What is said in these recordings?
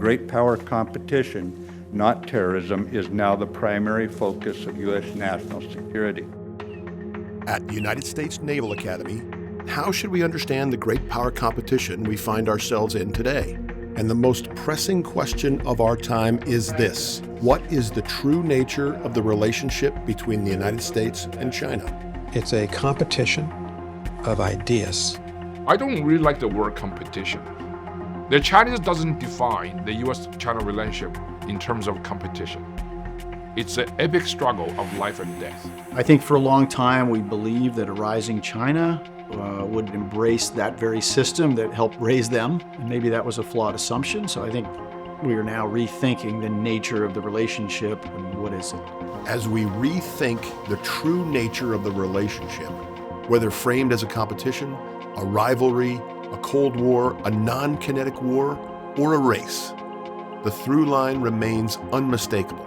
great power competition, not terrorism, is now the primary focus of U.S. national security. At the United States Naval Academy, how should we understand the great power competition we find ourselves in today? And the most pressing question of our time is this: what is the true nature of the relationship between the United States and China? It's a competition of ideas. I don't really like the word competition. The Chinese doesn't define the U.S.-China relationship in terms of competition. It's an epic struggle of life and death. I think for a long time we believed that a rising China would embrace that very system that helped raise them, and maybe that was a flawed assumption. So I think we are now rethinking the nature of the relationship and what is it. As we rethink the true nature of the relationship, whether framed as a competition, a rivalry, a Cold War, a non-kinetic war, or a race, the through line remains unmistakable.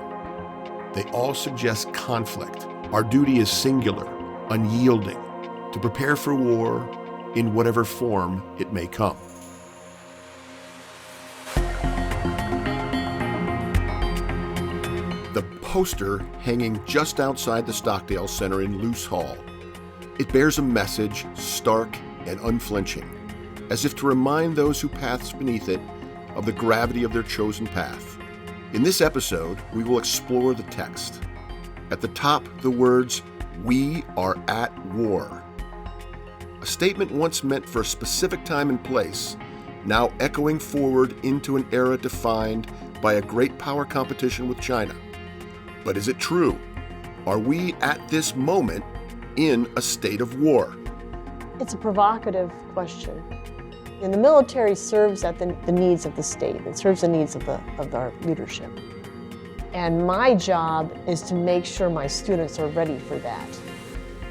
They all suggest conflict. Our duty is singular, unyielding, to prepare for war in whatever form it may come. The poster hanging just outside the Stockdale Center in Luce Hall. It bears a message stark and unflinching, as if to remind those who pass beneath it of the gravity of their chosen path. In this episode, we will explore the text. At the top, the words, "We are at war." A statement once meant for a specific time and place, now echoing forward into an era defined by a great power competition with China. But is it true? Are we at this moment in a state of war? It's a provocative question. And the military serves at the needs of the state. It serves the needs of our leadership. And my job is to make sure my students are ready for that.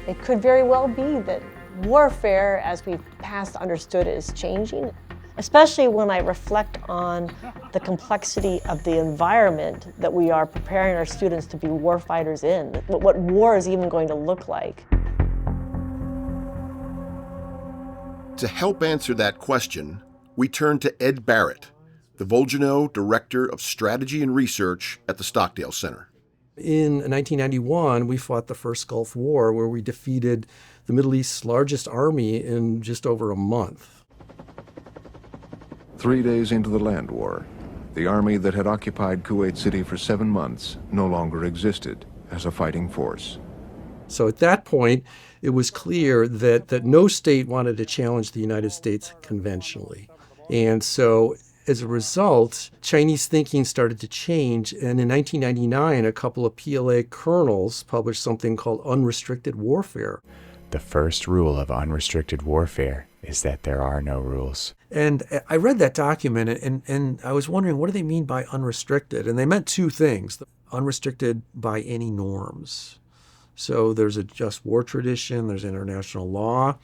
It could very well be that warfare, as we've past understood it, is changing, especially when I reflect on the complexity of the environment that we are preparing our students to be warfighters in, what war is even going to look like. To help answer that question, we turn to Ed Barrett, the Volgenau Director of Strategy and Research at the Stockdale Center. In 1991, we fought the first Gulf War, where we defeated the Middle East's largest army in just over a month. 3 days into the land war, the army that had occupied Kuwait City for 7 months no longer existed as a fighting force. So at that point, it was clear that no state wanted to challenge the United States conventionally. And so as a result, Chinese thinking started to change. And in 1999, a couple of PLA colonels published something called Unrestricted Warfare. The first rule of unrestricted warfare is that there are no rules. And I read that document and I was wondering, what do they mean by unrestricted? And they meant two things: unrestricted by any norms. So there's a just war tradition, there's international law,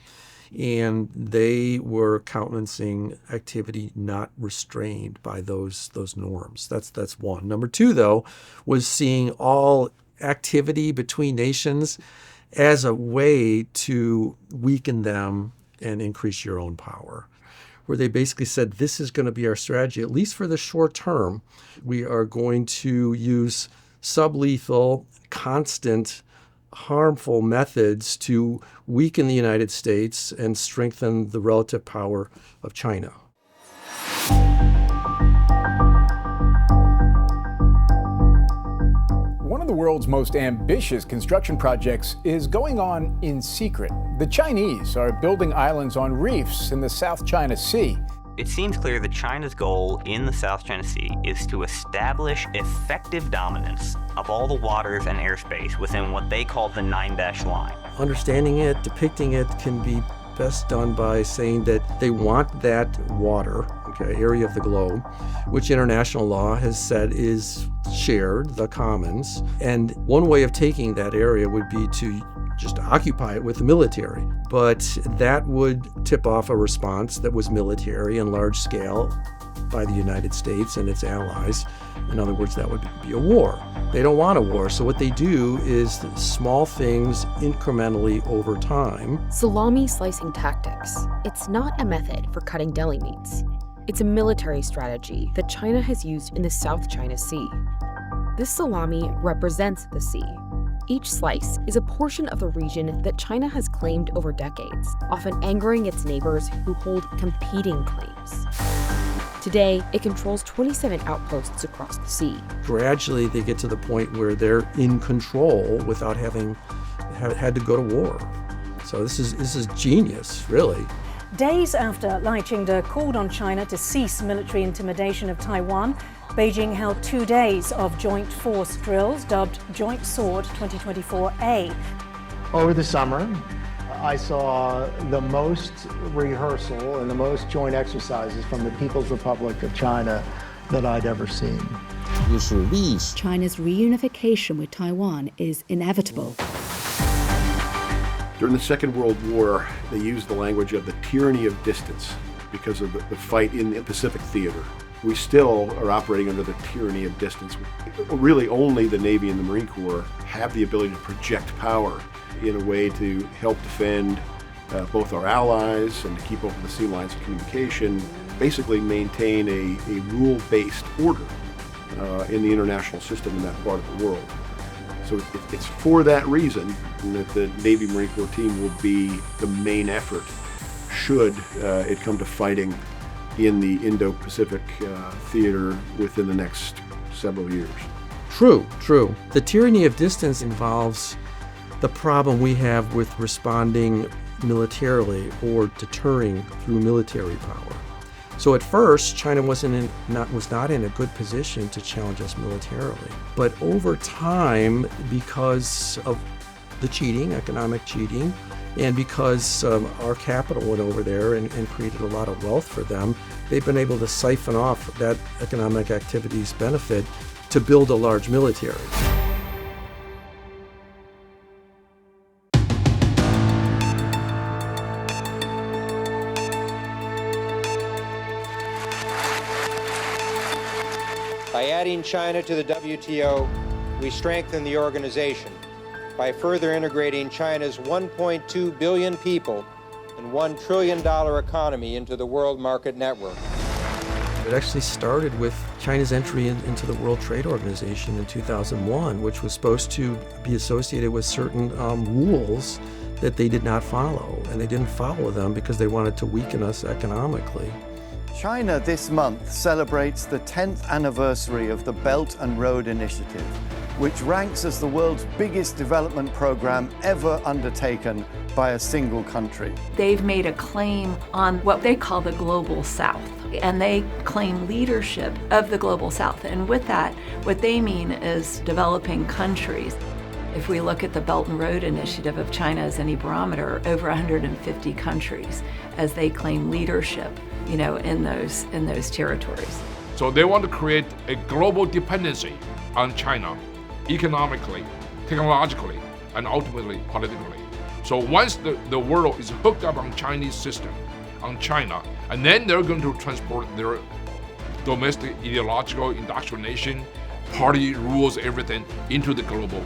and they were countenancing activity not restrained by those norms. That's one. Number two, though, was seeing all activity between nations as a way to weaken them and increase your own power, where they basically said, this is going to be our strategy, at least for the short term. We are going to use sublethal, constant, harmful methods to weaken the United States and strengthen the relative power of China. One of the world's most ambitious construction projects is going on in secret. The Chinese are building islands on reefs in the South China Sea. It seems clear that China's goal in the South China Sea is to establish effective dominance of all the waters and airspace within what they call the 9-dash line. Understanding it, depicting it, can be best done by saying that they want that water, area of the globe, which international law has said is shared, the commons. And one way of taking that area would be to just occupy it with the military. But that would tip off a response that was military and large scale by the United States and its allies. In other words, that would be a war. They don't want a war, so what they do is small things incrementally over time. Salami slicing tactics. It's not a method for cutting deli meats. It's a military strategy that China has used in the South China Sea. This salami represents the sea. Each slice is a portion of the region that China has claimed over decades, often angering its neighbors who hold competing claims. Today, it controls 27 outposts across the sea. Gradually, they get to the point where they're in control without having had to go to war. So this is genius, really. Days after Lai Ching-te called on China to cease military intimidation of Taiwan, Beijing held 2 days of joint force drills dubbed Joint Sword 2024A. Over the summer, I saw the most rehearsal and the most joint exercises from the People's Republic of China that I'd ever seen. China's reunification with Taiwan is inevitable. During the Second World War, they used the language of the tyranny of distance because of the fight in the Pacific theater. We still are operating under the tyranny of distance. Really, only the Navy and the Marine Corps have the ability to project power in a way to help defend both our allies and to keep open the sea lines of communication, basically maintain a rule-based order in the international system in that part of the world. So it's for that reason that the Navy Marine Corps team will be the main effort should it come to fighting in the Indo-Pacific theater within the next several years. True. The tyranny of distance involves the problem we have with responding militarily or deterring through military power. So at first, China was not in a good position to challenge us militarily. But over time, because of the cheating, economic cheating, and because our capital went over there and created a lot of wealth for them, they've been able to siphon off that economic activity's benefit to build a large military. By adding China to the WTO, we strengthen the organization by further integrating China's 1.2 billion people and $1 trillion economy into the world market network. It actually started with China's entry into the World Trade Organization in 2001, which was supposed to be associated with certain rules that they did not follow. And they didn't follow them because they wanted to weaken us economically. China this month celebrates the 10th anniversary of the Belt and Road Initiative, which ranks as the world's biggest development program ever undertaken by a single country. They've made a claim on what they call the Global South, and they claim leadership of the Global South. And with that, what they mean is developing countries. If we look at the Belt and Road Initiative of China as any barometer, over 150 countries as they claim leadership, in those territories. So they want to create a global dependency on China, economically, technologically, and ultimately politically. So once the world is hooked up on Chinese system, on China, and then they're going to transport their domestic ideological indoctrination, party rules, everything into the global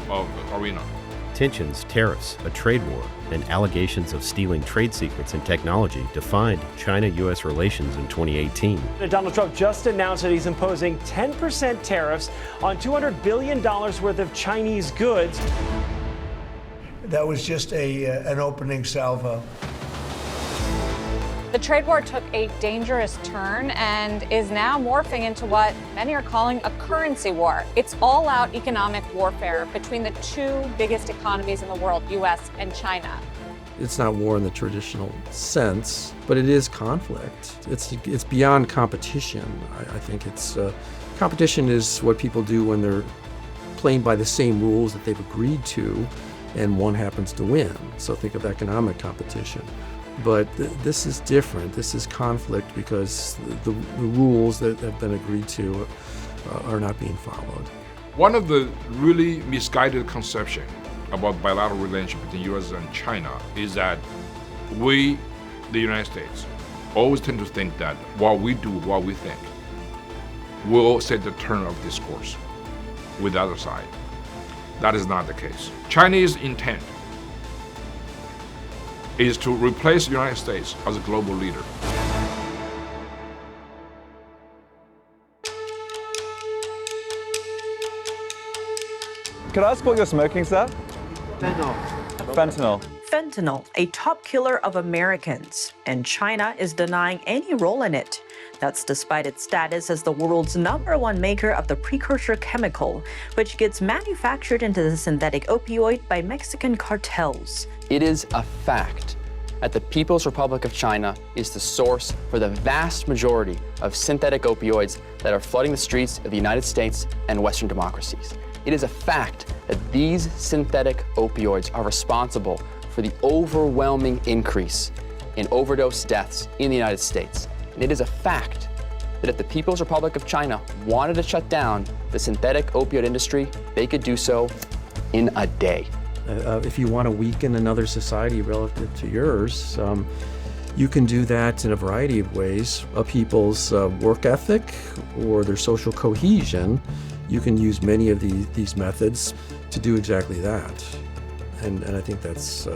arena. Tensions, tariffs, a trade war, and allegations of stealing trade secrets and technology defined China-U.S. relations in 2018. Donald Trump just announced that he's imposing 10% tariffs on $200 billion worth of Chinese goods. That was just an opening salvo. The trade war took a dangerous turn and is now morphing into what many are calling a currency war. It's all-out economic warfare between the two biggest economies in the world, U.S. and China. It's not war in the traditional sense, but it is conflict. It's beyond competition. I think it's competition is what people do when they're playing by the same rules that they've agreed to, and one happens to win. So think of economic competition. But this is different. This is conflict because the rules that have been agreed to are not being followed. One of the really misguided conceptions about bilateral relationship between U.S. and China is that we, the United States, always tend to think that what we do, what we think, will set the turn of discourse with the other side. That is not the case. Chinese intent is to replace the United States as a global leader. Could I ask what you're smoking, sir? Fentanyl. Fentanyl, a top killer of Americans, and China is denying any role in it. That's despite its status as the world's #1 maker of the precursor chemical, which gets manufactured into the synthetic opioid by Mexican cartels. It is a fact that the People's Republic of China is the source for the vast majority of synthetic opioids that are flooding the streets of the United States and Western democracies. It is a fact that these synthetic opioids are responsible for the overwhelming increase in overdose deaths in the United States. And it is a fact that if the People's Republic of China wanted to shut down the synthetic opioid industry, they could do so in a day. If you want to weaken another society relative to yours, you can do that in a variety of ways. People's work ethic or their social cohesion, you can use many of these methods to do exactly that. And I think that's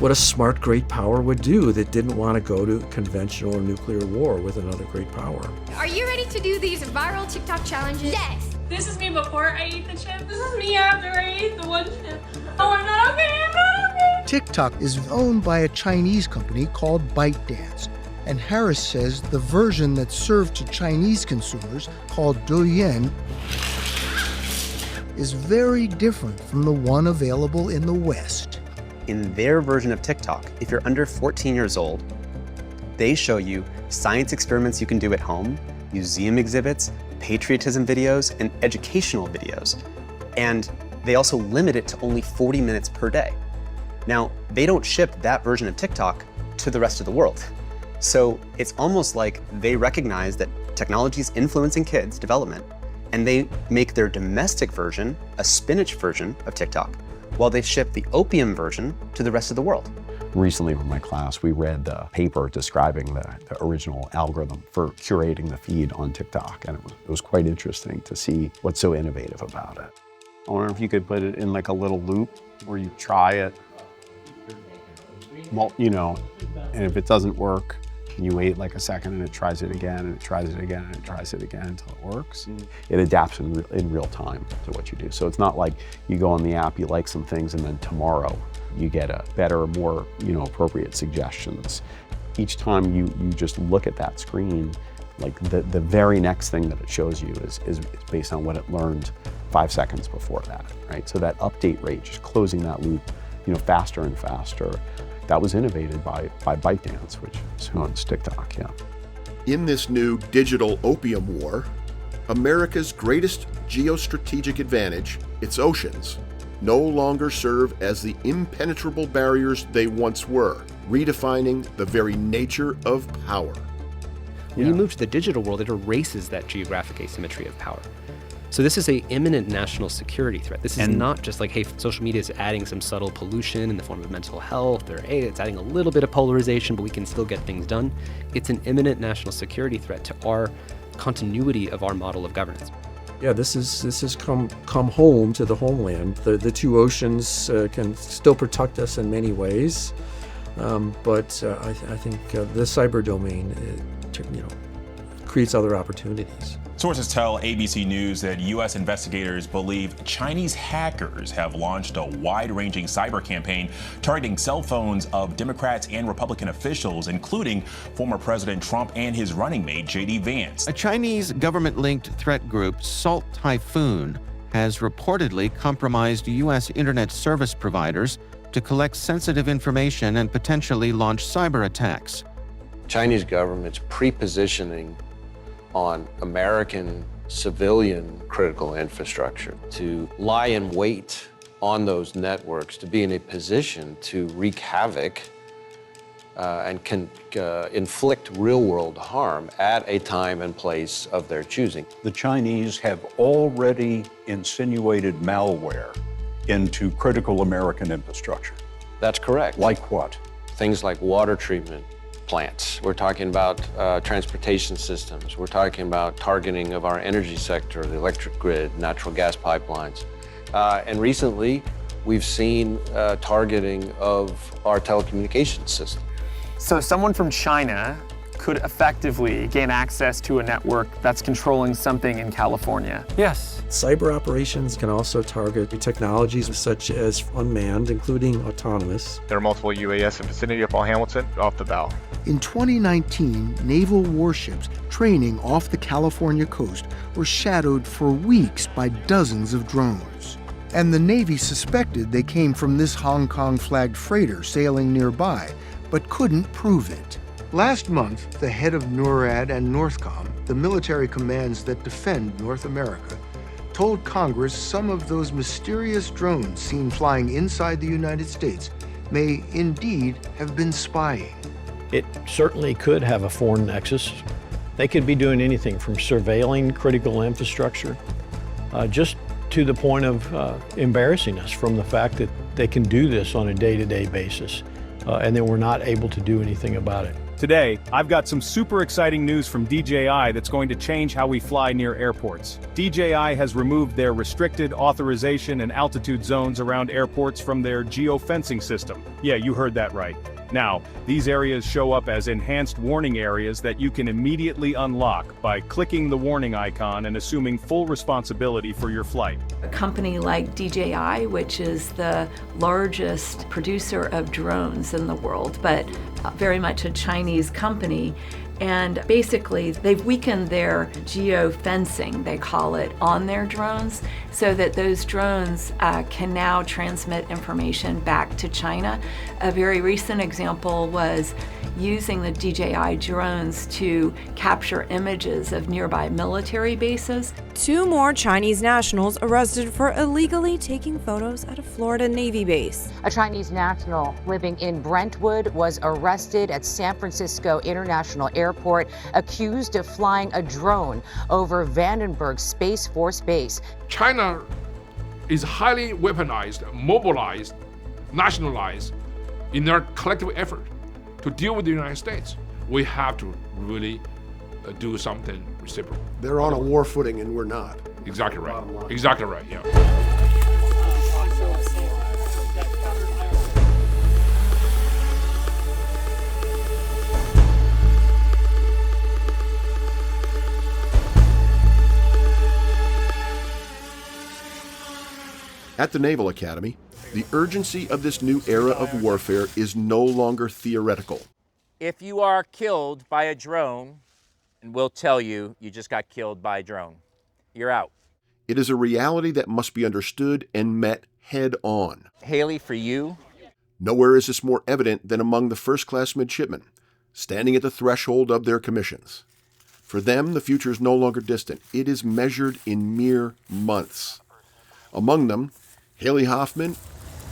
what a smart great power would do that didn't want to go to conventional or nuclear war with another great power. Are you ready to do these viral TikTok challenges? Yes! This is me before I eat the chip. This is me after I eat the one chip. Oh, I'm not okay, I'm not okay. TikTok is owned by a Chinese company called ByteDance. And Harris says the version that's served to Chinese consumers, called Douyin, is very different from the one available in the West. In their version of TikTok, if you're under 14 years old, they show you science experiments you can do at home, museum exhibits, patriotism videos, and educational videos. And they also limit it to only 40 minutes per day. Now, they don't ship that version of TikTok to the rest of the world. So it's almost like they recognize that technology is influencing kids' development, and they make their domestic version a spinach version of TikTok, while they ship the opium version to the rest of the world. Recently in my class, we read the paper describing the original algorithm for curating the feed on TikTok, and it was quite interesting to see what's so innovative about it. I wonder if you could put it in like a little loop where you try it, and if it doesn't work, you wait like a second and it tries it again, and it tries it again, and it tries it again until it works. It adapts in real time to what you do. So it's not like you go on the app, you like some things, and then tomorrow you get a better, more appropriate suggestions. Each time you just look at that screen, like the very next thing that it shows you is based on what it learned 5 seconds before that, right? So that update rate, just closing that loop, faster and faster. That was innovated by ByteDance, which is who owns TikTok, yeah. In this new digital opium war, America's greatest geostrategic advantage, its oceans, no longer serve as the impenetrable barriers they once were, redefining the very nature of power. When you move to the digital world, it erases that geographic asymmetry of power. So this is an imminent national security threat. This is not just like, hey, social media is adding some subtle pollution in the form of mental health, or hey, it's adding a little bit of polarization, but we can still get things done. It's an imminent national security threat to our continuity of our model of governance. Yeah, this has come home to the homeland. The two oceans can still protect us in many ways, but I think the cyber domain, creates other opportunities. Sources tell ABC News that U.S. investigators believe Chinese hackers have launched a wide-ranging cyber campaign targeting cell phones of Democrats and Republican officials, including former President Trump and his running mate, J.D. Vance. A Chinese government-linked threat group, Salt Typhoon, has reportedly compromised U.S. internet service providers to collect sensitive information and potentially launch cyber attacks. Chinese government's pre-positioning on American civilian critical infrastructure to lie in wait on those networks, to be in a position to wreak havoc and can inflict real-world harm at a time and place of their choosing. The Chinese have already insinuated malware into critical American infrastructure. That's correct. Like what? Things like water treatment plants. We're talking about transportation systems. We're talking about targeting of our energy sector, the electric grid, natural gas pipelines. And recently, we've seen targeting of our telecommunications system. So someone from China could effectively gain access to a network that's controlling something in California. Yes. Cyber operations can also target technologies such as unmanned, including autonomous. There are multiple UAS in vicinity of Paul Hamilton off the bow. In 2019, naval warships training off the California coast were shadowed for weeks by dozens of drones. And the Navy suspected they came from this Hong Kong-flagged freighter sailing nearby, but couldn't prove it. Last month, the head of NORAD and NORTHCOM, the military commands that defend North America, told Congress some of those mysterious drones seen flying inside the United States may indeed have been spying. It certainly could have a foreign nexus. They could be doing anything from surveilling critical infrastructure, just to the point of embarrassing us from the fact that they can do this on a day-to-day basis, and then we're not able to do anything about it. Today, I've got some super exciting news from DJI that's going to change how we fly near airports. DJI has removed their restricted authorization and altitude zones around airports from their geofencing system. Yeah, you heard that right. Now, these areas show up as enhanced warning areas that you can immediately unlock by clicking the warning icon and assuming full responsibility for your flight. A company like DJI, which is the largest producer of drones in the world, but very much a Chinese company, and basically they've weakened their geofencing, they call it, on their drones, so that those drones can now transmit information back to China. A very recent example was using the DJI drones to capture images of nearby military bases. 2 more Chinese nationals arrested for illegally taking photos at a Florida Navy base. A Chinese national living in Brentwood was arrested at San Francisco International Airport, accused of flying a drone over Vandenberg Space Force Base. China is highly weaponized, mobilized, nationalized in their collective effort to deal with the United States. We have to really do something reciprocal. They're on a war footing and we're not. Exactly right. Exactly right, yeah. At the Naval Academy, the urgency of this new era of warfare is no longer theoretical. If you are killed by a drone, and we'll tell you, you just got killed by a drone. You're out. It is a reality that must be understood and met head on. Haley, for you? Nowhere is this more evident than among the first-class midshipmen, standing at the threshold of their commissions. For them, the future is no longer distant. It is measured in mere months. Among them, Haley Hoffman.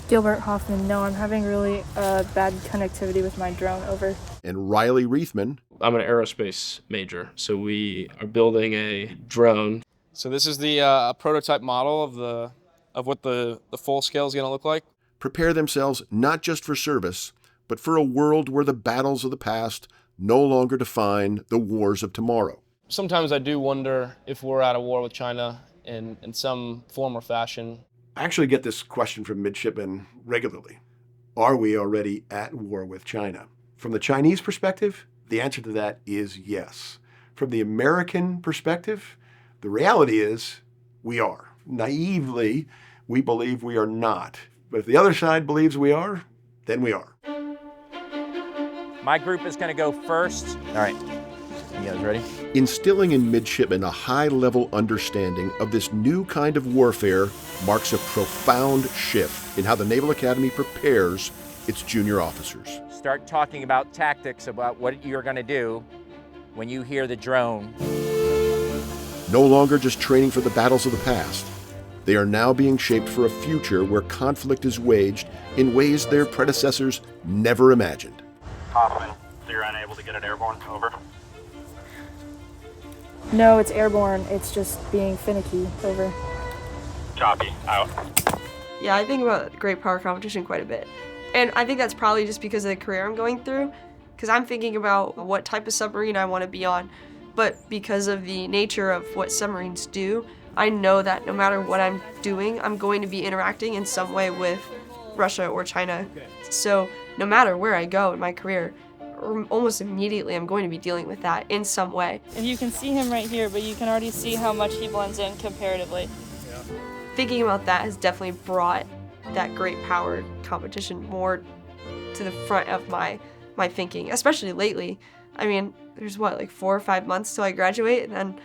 Gilbert Hoffman, no, I'm having really bad connectivity with my drone, over. And Riley Reithman. I'm an aerospace major, so we are building a drone. So this is the prototype model of what the full scale is going to look like. Prepare themselves not just for service, but for a world where the battles of the past no longer define the wars of tomorrow. Sometimes I do wonder if we're at a war with China in some form or fashion. I actually get this question from midshipmen regularly. Are we already at war with China? From the Chinese perspective, the answer to that is yes. From the American perspective, the reality is we are. Naively, we believe we are not. But if the other side believes we are, then we are. My group is going to go first. All right. You guys ready? Instilling in midshipmen a high-level understanding of this new kind of warfare marks a profound shift in how the Naval Academy prepares its junior officers. Start talking about tactics, about what you're going to do when you hear the drone. No longer just training for the battles of the past. They are now being shaped for a future where conflict is waged in ways their predecessors never imagined. Hoffman, so you're unable to get it airborne, over. No, it's airborne. It's just being finicky, over. Copy, out. Yeah, I think about great power competition quite a bit. And I think that's probably just because of the career I'm going through, because I'm thinking about what type of submarine I want to be on. But because of the nature of what submarines do, I know that no matter what I'm doing, I'm going to be interacting in some way with Russia or China. So no matter where I go in my career, almost immediately I'm going to be dealing with that in some way. And you can see him right here, but you can already see how much he blends in comparatively. Thinking about that has definitely brought that great power competition more to the front of my thinking, especially lately. I mean, there's what, like 4 or 5 months till I graduate, and then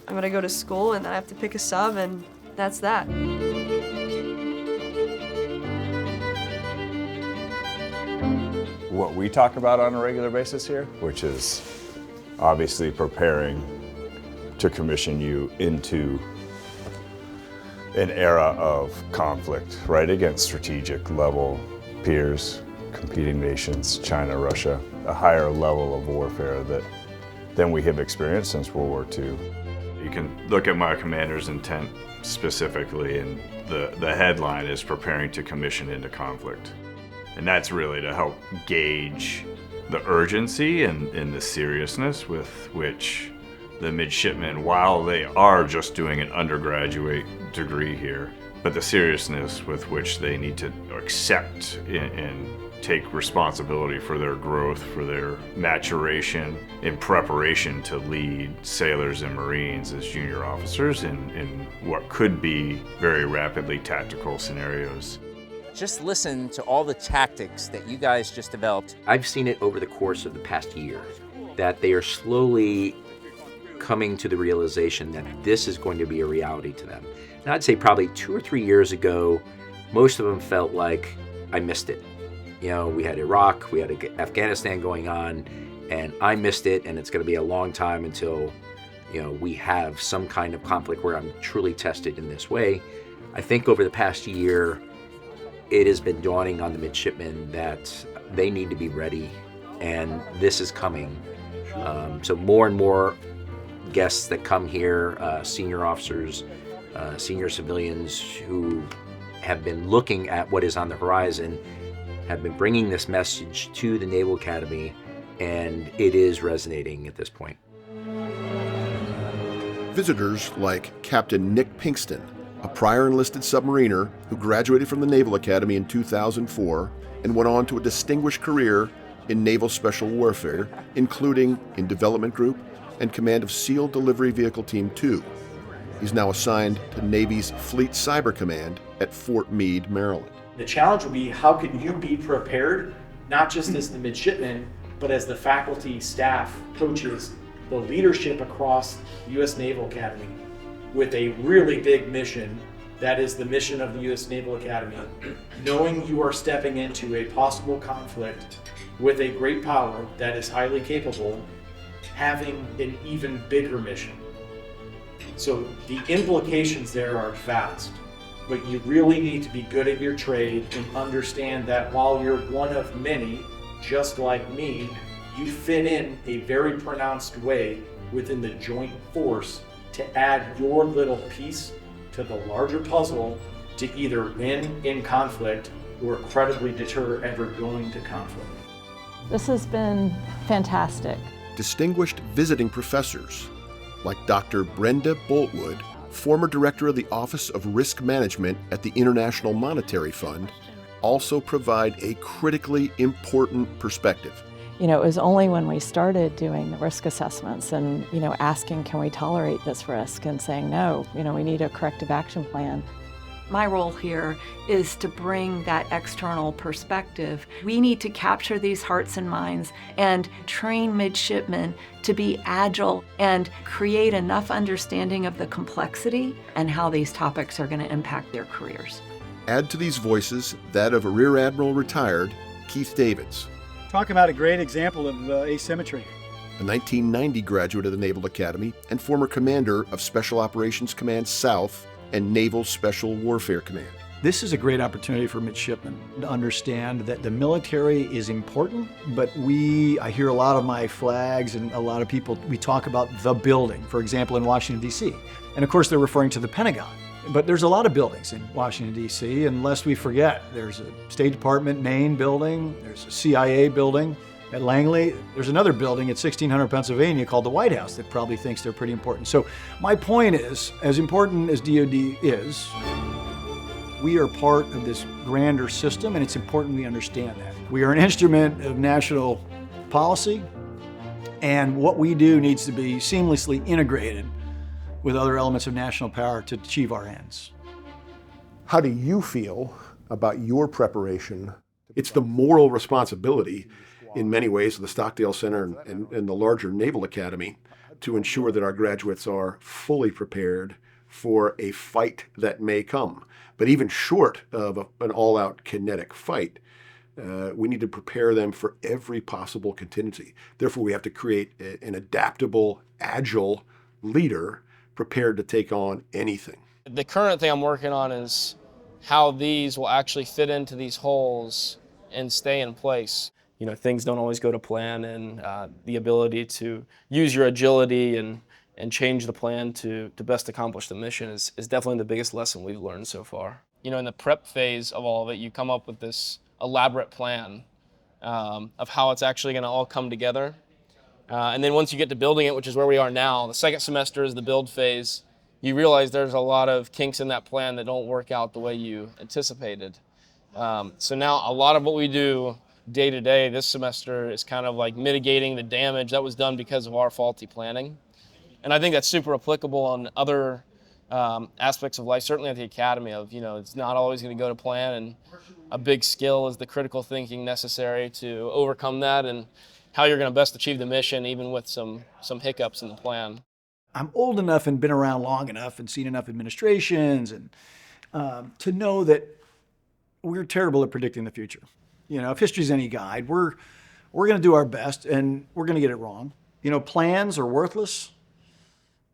I'm gonna go to school, and then I have to pick a sub, and that's that. What we talk about on a regular basis here, which is obviously preparing to commission you into an era of conflict, right, against strategic level peers, competing nations, China, Russia, a higher level of warfare than we have experienced since World War II. You can look at my commander's intent specifically, and the headline is preparing to commission into conflict. And that's really to help gauge the urgency and the seriousness with which the midshipmen, while they are just doing an undergraduate degree here, but the seriousness with which they need to accept and take responsibility for their growth, for their maturation in preparation to lead sailors and Marines as junior officers in what could be very rapidly tactical scenarios. Just listen to all the tactics that you guys just developed. I've seen it over the course of the past year, that they are slowly coming to the realization that this is going to be a reality to them. And I'd say probably 2 or 3 years ago, most of them felt like, I missed it. You know, we had Iraq, we had Afghanistan going on, and I missed it, and it's going to be a long time until, you know, we have some kind of conflict where I'm truly tested in this way. I think over the past year, it has been dawning on the midshipmen that they need to be ready, and this is coming. So more and more guests that come here, senior officers, senior civilians who have been looking at what is on the horizon, have been bringing this message to the Naval Academy, and it is resonating at this point. Visitors like Captain Nick Pinkston, a prior enlisted submariner who graduated from the Naval Academy in 2004 and went on to a distinguished career in naval special warfare, including in Development Group and command of SEAL Delivery Vehicle Team 2. He's now assigned to Navy's Fleet Cyber Command at Fort Meade, Maryland. The challenge will be, how can you be prepared, not just as the midshipmen, but as the faculty, staff, coaches, the leadership across the U.S. Naval Academy, with a really big mission, that is the mission of the U.S. Naval Academy, knowing you are stepping into a possible conflict with a great power that is highly capable, having an even bigger mission. So the implications there are vast, but you really need to be good at your trade and understand that while you're one of many, just like me, you fit in a very pronounced way within the joint force to add your little piece to the larger puzzle to either win in conflict or credibly deter ever going to conflict. This has been fantastic. Distinguished visiting professors like Dr. Brenda Boltwood, former director of the Office of Risk Management at the International Monetary Fund, also provide a critically important perspective. You know, it was only when we started doing the risk assessments and, you know, asking, can we tolerate this risk, and saying, no, you know, we need a corrective action plan. My role here is to bring that external perspective. We need to capture these hearts and minds and train midshipmen to be agile and create enough understanding of the complexity and how these topics are going to impact their careers. Add to these voices that of a Rear Admiral retired Keith Davids. Talk about a great example of asymmetry. A 1990 graduate of the Naval Academy and former commander of Special Operations Command South and Naval Special Warfare Command. This is a great opportunity for midshipmen to understand that the military is important, but I hear a lot of my flags and a lot of people, we talk about the building, for example, in Washington, D.C. And of course, they're referring to the Pentagon. But there's a lot of buildings in Washington, D.C., and lest we forget, there's a State Department main building, there's a CIA building at Langley, there's another building at 1600 Pennsylvania called the White House that probably thinks they're pretty important. So my point is, as important as DoD is, we are part of this grander system, and it's important we understand that. We are an instrument of national policy, and what we do needs to be seamlessly integrated with other elements of national power to achieve our ends. How do you feel about your preparation? It's the moral responsibility, in many ways, of the Stockdale Center and the larger Naval Academy to ensure that our graduates are fully prepared for a fight that may come. But even short of an all-out kinetic fight, we need to prepare them for every possible contingency. Therefore, we have to create an adaptable, agile leader prepared to take on anything. The current thing I'm working on is how these will actually fit into these holes and stay in place. You know, things don't always go to plan, and the ability to use your agility and change the plan to best accomplish the mission is definitely the biggest lesson we've learned so far. You know, in the prep phase of all of it, you come up with this elaborate plan of how it's actually going to all come together. And then once you get to building it, which is where we are now, the second semester is the build phase. You realize there's a lot of kinks in that plan that don't work out the way you anticipated. So now a lot of what we do day to day this semester is kind of like mitigating the damage that was done because of our faulty planning. And I think that's super applicable on other aspects of life, certainly at the Academy of, you know, it's not always going to go to plan, and a big skill is the critical thinking necessary to overcome that and how you're going to best achieve the mission, even with some hiccups in the plan. I'm old enough and been around long enough and seen enough administrations and to know that we're terrible at predicting the future. You know, if history's any guide, we're going to do our best and we're going to get it wrong. You know, plans are worthless,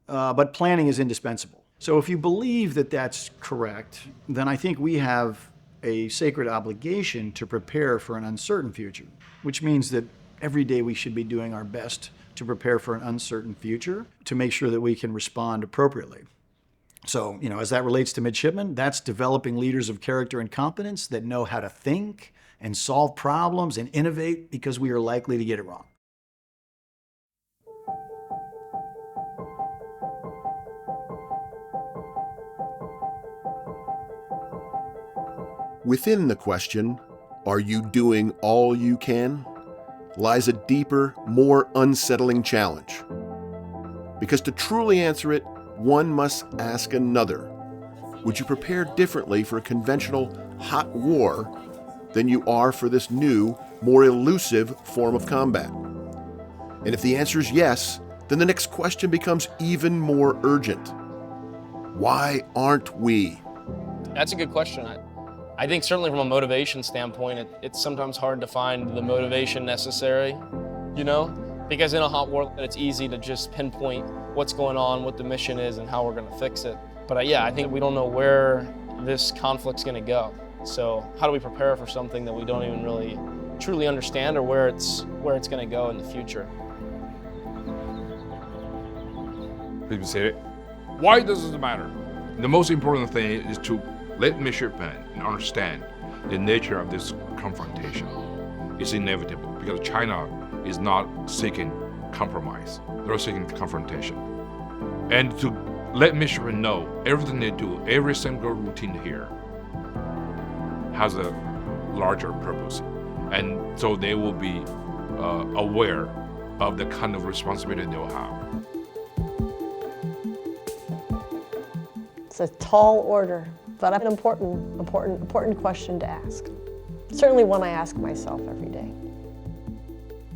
but planning is indispensable. So if you believe that that's correct, then I think we have a sacred obligation to prepare for an uncertain future, which means that every day we should be doing our best to prepare for an uncertain future to make sure that we can respond appropriately. So, you know, as that relates to midshipmen, that's developing leaders of character and competence that know how to think and solve problems and innovate because we are likely to get it wrong. Within the question, are you doing all you can, lies a deeper, more unsettling challenge. Because to truly answer it, one must ask another. Would you prepare differently for a conventional hot war than you are for this new, more elusive form of combat? And if the answer is yes, then the next question becomes even more urgent. Why aren't we? That's a good question. I think certainly from a motivation standpoint, it's sometimes hard to find the motivation necessary, you know? Because in a hot war, it's easy to just pinpoint what's going on, what the mission is, and how we're gonna fix it. But yeah, I think we don't know where this conflict's gonna go. So how do we prepare for something that we don't even really truly understand, or where it's gonna go in the future? Please say it. Why does it matter? The most important thing is to let midshipmen understand the nature of this confrontation. It's inevitable because China is not seeking compromise. They're seeking confrontation. And to let midshipmen know everything they do, every single routine here has a larger purpose. And so they will be aware of the kind of responsibility they'll have. It's a tall order, but an important question to ask. Certainly one I ask myself every day.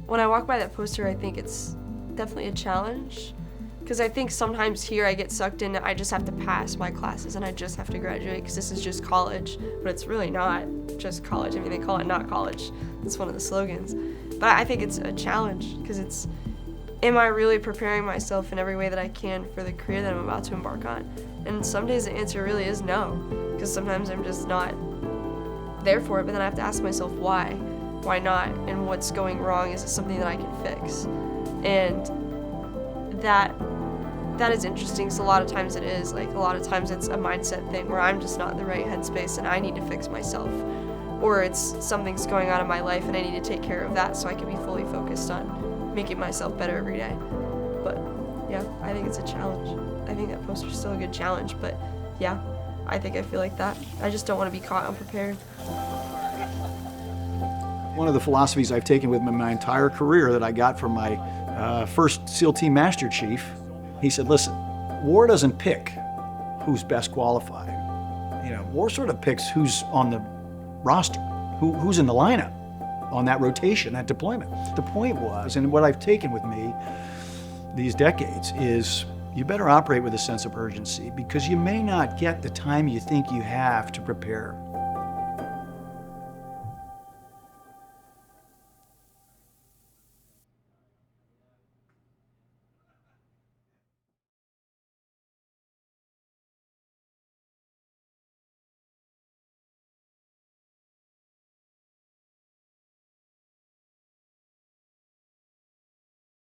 When I walk by that poster, I think it's definitely a challenge, because I think sometimes here I get sucked in, I just have to pass my classes and I just have to graduate because this is just college, but it's really not just college. I mean, they call it not college. That's one of the slogans. But I think it's a challenge because it's, am I really preparing myself in every way that I can for the career that I'm about to embark on? And some days the answer really is no, because sometimes I'm just not there for it, but then I have to ask myself why? Why not? And what's going wrong? Is it something that I can fix? And that is interesting, because a lot of times it is. Like, a lot of times it's a mindset thing where I'm just not in the right headspace and I need to fix myself. Or it's something's going on in my life and I need to take care of that so I can be fully focused on making myself better every day. But yeah, I think it's a challenge. I think that poster's still a good challenge, but yeah, I think I feel like that. I just don't want to be caught unprepared. One of the philosophies I've taken with me my entire career that I got from my first SEAL Team Master Chief, he said, listen, war doesn't pick who's best qualified. War sort of picks who's on the roster, who's in the lineup on that rotation, that deployment. The point was, and what I've taken with me these decades is, you better operate with a sense of urgency because you may not get the time you think you have to prepare.